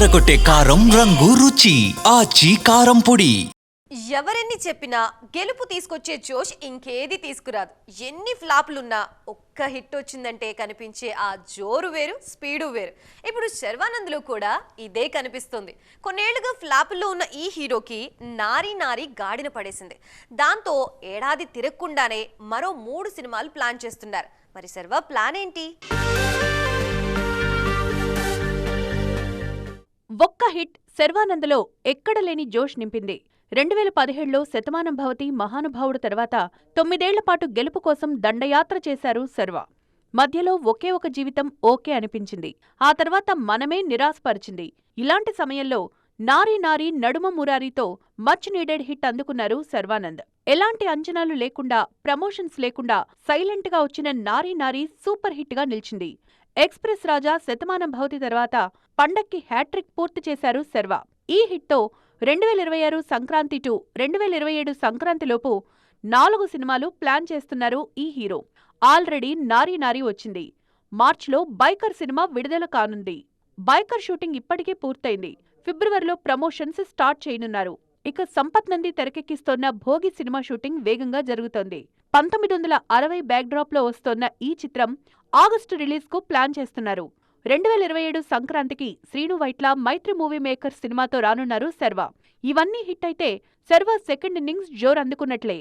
అదరకొట్టే కారం రంగు రుచి ఆచి కారం పొడి. ఎవరెన్ని చెప్పినా గెలుపు తీసుకొచ్చే జోష్ ఇంకేది తీసుకురాదు. ఎన్ని ఫ్లాప్లున్నా ఒక్క హిట్ వచ్చిందంటే కనిపించే ఆ జోరు వేరు, స్పీడు వేరు. ఇప్పుడు శర్వానంద్లో కూడా ఇదే కనిపిస్తుంది. కొన్నేళ్లుగా ఫ్లాపుల్లో ఉన్న ఈ హీరోకి నారీ నారీ గాడిన పడేసింది. దాంతో ఏడాది తిరగకుండానే మరో 3 సినిమాలు ప్లాన్ చేస్తున్నారు. మరి శర్వా ప్లాన్ ఏంటి? ఒక్క హిట్ శర్వానంద్లో ఎక్కడ లేని జోష్ నింపింది. 2017లో శతమానం భవతి మహానుభావుడు తర్వాత 9 ఏళ్ల పాటు గెలుపు కోసం దండయాత్ర చేశారు శర్వా. మధ్యలో ఒకే ఒక జీవితం ఓకే అనిపించింది. ఆ తర్వాత మనమే నిరాశపరిచింది. ఇలాంటి సమయంలో నారీ నారీ నడుమ మురారీతో మచ్ నీడెడ్ హిట్ అందుకున్నారు శర్వానంద్. ఎలాంటి అంచనాలు లేకుండా, ప్రమోషన్స్ లేకుండా సైలెంట్ గా వచ్చిన నారీ నారీ సూపర్ హిట్ గా నిలిచింది. ఎక్స్ప్రెస్ రాజా, శతమానం భవతి తర్వాత పండక్కి హ్యాట్రిక్ పూర్తి చేశారు శర్వా. ఈ హిట్తో 2026 సంక్రాంతి టు 2027 సంక్రాంతిలోపు 4 సినిమాలు ప్లాన్ చేస్తున్నారు ఈ హీరో. ఆల్రెడీ నారీ నారీ వచ్చింది. మార్చ్లో బైకర్ సినిమా విడుదల కానుంది. బైకర్ షూటింగ్ ఇప్పటికే పూర్తయింది. ఫిబ్రవరిలో ప్రమోషన్స్ స్టార్ట్ చేయనున్నారు. ఇక సంపత్ నంది తెరకెక్కిస్తోన్న భోగి సినిమా షూటింగ్ వేగంగా జరుగుతోంది. 1960 బ్యాక్డ్రాప్ లో వస్తోన్న ఈ చిత్రం ఆగస్టు రిలీజ్ కు ప్లాన్ చేస్తున్నారు. 2027 సంక్రాంతికి శ్రీను వైట్ల మైత్రి మూవీ మేకర్ సినిమాతో రానున్నారు శర్వా. ఇవన్నీ హిట్ అయితే శర్వా సెకండ్ ఇన్నింగ్స్ జోరందుకున్నట్లే.